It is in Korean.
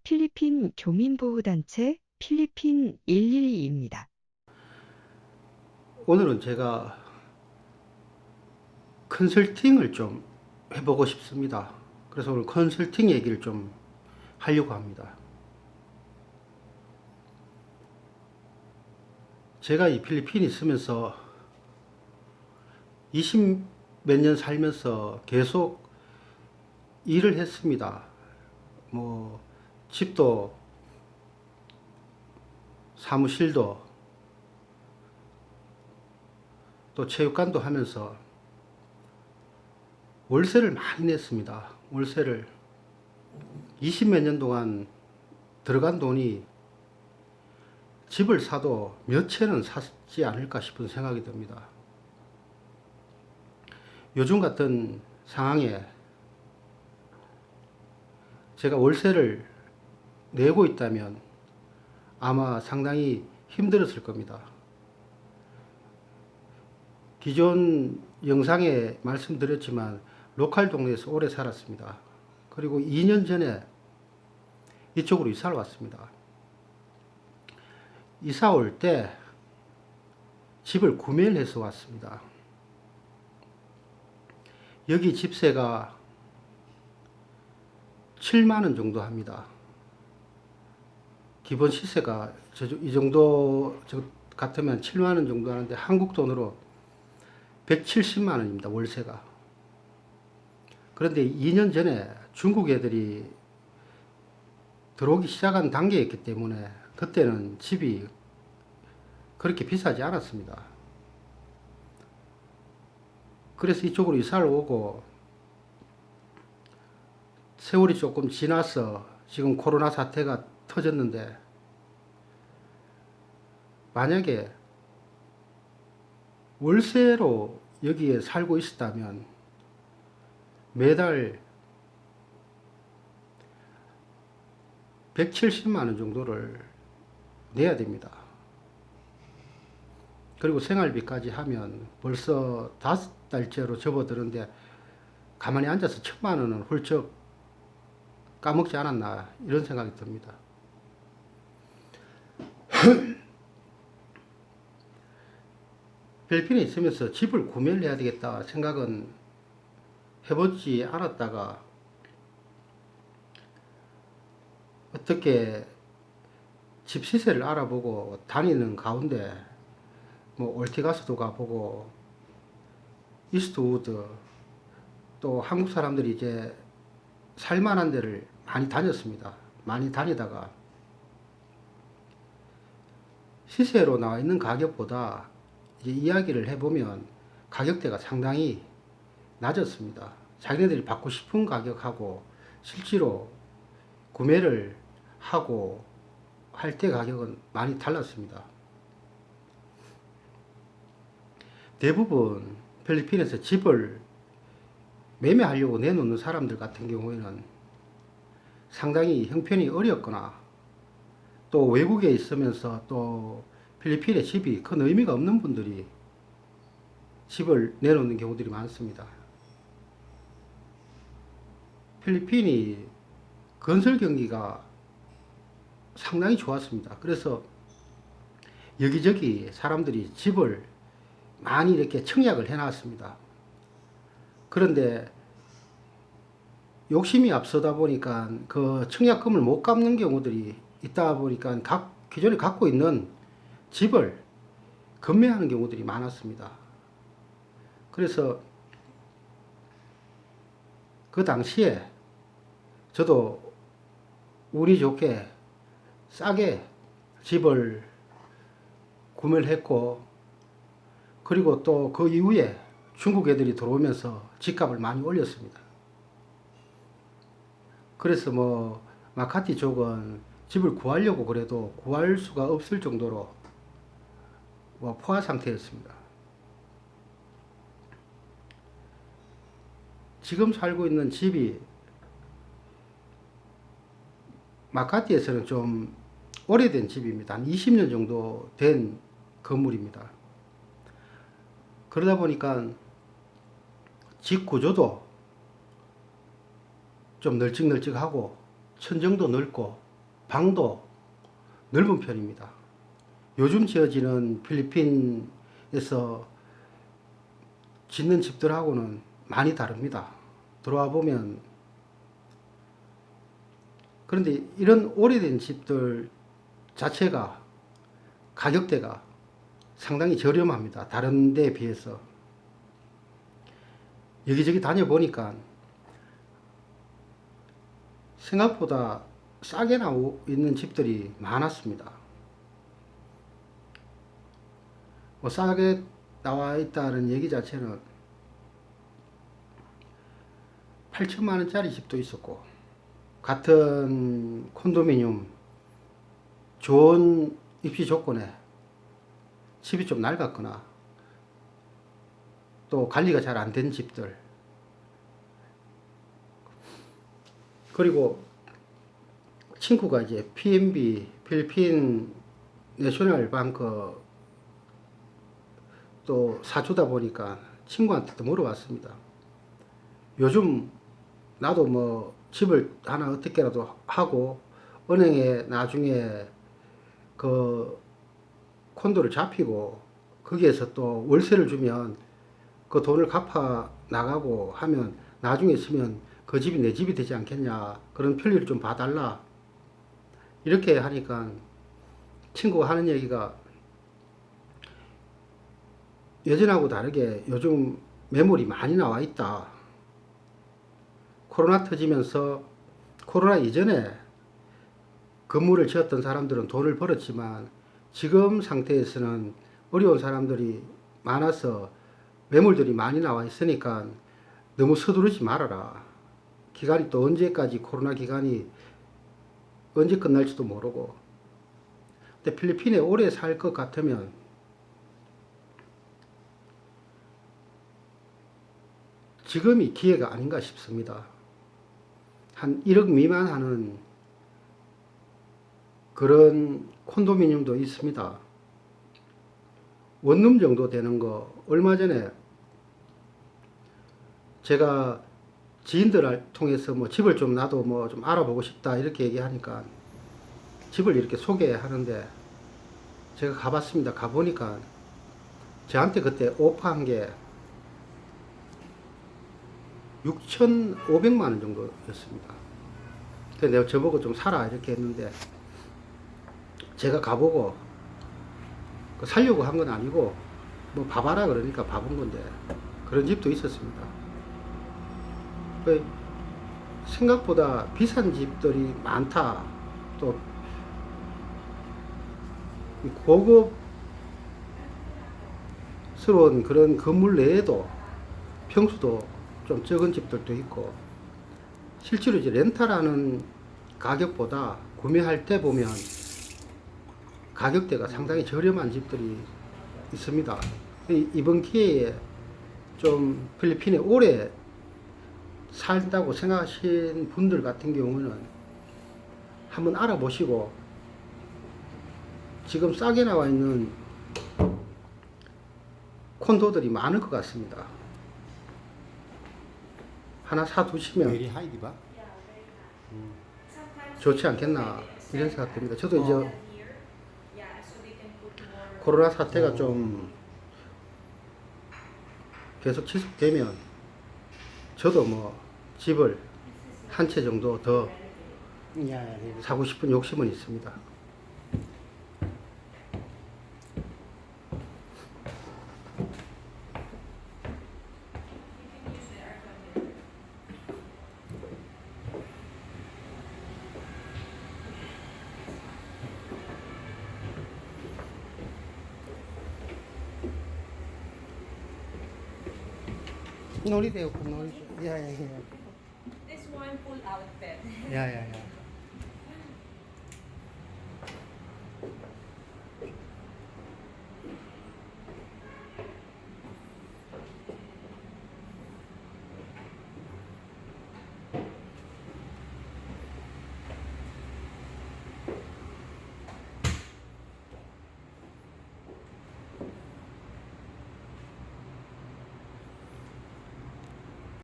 필리핀 교민보호단체 필리핀 112입니다. 오늘은 제가 컨설팅을 좀 해보고 싶습니다. 그래서 오늘 컨설팅 얘기를 좀 하려고 합니다. 제가 이 필리핀에 있으면서 20 몇 년 살면서 계속 일을 했습니다. 뭐 집도 사무실도 또 체육관도 하면서 월세를 많이 냈습니다. 월세를 20 몇 년 동안 들어간 돈이 집을 사도 몇 채는 샀지 않을까 싶은 생각이 듭니다. 요즘 같은 상황에 제가 월세를 내고 있다면 아마 상당히 힘들었을 겁니다. 기존 영상에 말씀드렸지만 로컬 동네에서 오래 살았습니다. 그리고 2년 전에 이쪽으로 이사를 왔습니다. 이사 올 때 집을 구매를 해서 왔습니다. 여기 집세가 7만 원 정도 합니다. 기본 시세가 이 정도 같으면 7만 원 정도 하는데 한국 돈으로 170만 원입니다. 월세가. 그런데 2년 전에 중국 애들이 들어오기 시작한 단계였기 때문에 그때는 집이 그렇게 비싸지 않았습니다. 그래서 이쪽으로 이사를 오고 세월이 조금 지나서 지금 코로나 사태가 터졌는데 만약에 월세로 여기에 살고 있었다면 매달 170만 원 정도를 내야 됩니다. 그리고 생활비까지 하면 벌써 5달째로 접어드는데 가만히 앉아서 1,000만 원은 훌쩍 까먹지 않았나 이런 생각이 듭니다. 필리핀에 있으면서 집을 구매를 해야 되겠다 생각은 해보지 않았다가 어떻게 집 시세를 알아보고 다니는 가운데 뭐 올티가스도 가보고 이스트우드 또 한국 사람들이 이제 살만한 데를 많이 다녔습니다. 많이 다니다가 시세로 나와 있는 가격보다 이제 이야기를 해보면 가격대가 상당히 낮았습니다. 자기네들이 받고 싶은 가격하고 실제로 구매를 하고 할 때 가격은 많이 달랐습니다. 대부분 필리핀에서 집을 매매하려고 내놓는 사람들 같은 경우에는 상당히 형편이 어렵거나 또 외국에 있으면서 또 필리핀에 집이 큰 의미가 없는 분들이 집을 내놓는 경우들이 많습니다. 필리핀이 건설 경기가 상당히 좋았습니다. 그래서 여기저기 사람들이 집을 많이 이렇게 청약을 해놨습니다. 그런데 욕심이 앞서다 보니까 그 청약금을 못 갚는 경우들이 있다 보니까 기존에 갖고 있는 집을 건매하는 경우들이 많았습니다. 그래서 그 당시에 저도 운이 좋게 싸게 집을 구매를 했고 그리고 또 그 이후에 중국 애들이 들어오면서 집값을 많이 올렸습니다. 그래서 뭐 마카티 쪽은 집을 구하려고 그래도 구할 수가 없을 정도로 뭐 포화 상태였습니다. 지금 살고 있는 집이 마카티에서는 좀 오래된 집입니다. 한 20년 정도 된 건물입니다. 그러다 보니까 집 구조도 좀 널찍널찍하고 천정도 넓고 방도 넓은 편입니다. 요즘 지어지는 필리핀에서 짓는 집들하고는 많이 다릅니다. 들어와 보면. 그런데 이런 오래된 집들 자체가 가격대가 상당히 저렴합니다. 다른 데에 비해서. 여기저기 다녀보니까 생각보다 싸게 나오 있는 집들이 많았습니다. 뭐 싸게 나와 있다는 얘기 자체는 8천만 원짜리 집도 있었고, 같은 콘도미니엄 좋은 입지 조건에 집이 좀 낡았거나 또 관리가 잘 안 된 집들, 그리고 친구가 이제 PNB 필리핀 내셔널 방크 또 사주다 보니까 친구한테도 물어봤습니다. 요즘 나도 뭐 집을 하나 어떻게라도 하고 은행에 나중에 그 콘도를 잡히고 거기에서 또 월세를 주면 그 돈을 갚아 나가고 하면 나중에 쓰면 그 집이 내 집이 되지 않겠냐, 그런 편리를 좀 봐달라, 이렇게 하니까 친구가 하는 얘기가 예전하고 다르게 요즘 매물이 많이 나와 있다. 코로나 터지면서 코로나 이전에 건물을 지었던 사람들은 돈을 벌었지만 지금 상태에서는 어려운 사람들이 많아서 매물들이 많이 나와 있으니까 너무 서두르지 말아라. 기간이 또 언제까지, 코로나 기간이 언제 끝날지도 모르고. 근데 필리핀에 오래 살 것 같으면 지금이 기회가 아닌가 싶습니다. 한 1억 미만 하는 그런 콘도미니엄도 있습니다. 원룸 정도 되는 거, 얼마 전에 제가 지인들을 통해서 뭐 집을 좀 나도 뭐 좀 알아보고 싶다 이렇게 얘기하니까 집을 이렇게 소개하는데 제가 가봤습니다. 가보니까 저한테 그때 오퍼한 게 6,500만 원 정도였습니다. 그래서 내가 저보고 좀 사라 이렇게 했는데, 제가 가보고 살려고 한 건 아니고 뭐 봐봐라 그러니까 봐본 건데 그런 집도 있었습니다. 생각보다 비싼 집들이 많다. 또 고급스러운 그런 건물 내에도 평수도 좀 적은 집들도 있고, 실제로 이제 렌탈하는 가격보다 구매할 때 보면 가격대가 상당히 저렴한 집들이 있습니다. 이번 기회에 좀 필리핀에 오래 살다고 생각하신 분들 같은 경우는 한번 알아보시고, 지금 싸게 나와 있는 콘도들이 많을 것 같습니다. 하나 사두시면 Very high, di ba? 좋지 않겠나 이런 생각 듭니다. 저도 이제 코로나 사태가 좀 계속 지속되면 저도 뭐 집을 한 채 정도 더 사고 싶은 욕심은 있습니다. No need to open, no need. Yeah. This one pull out bed. Yeah.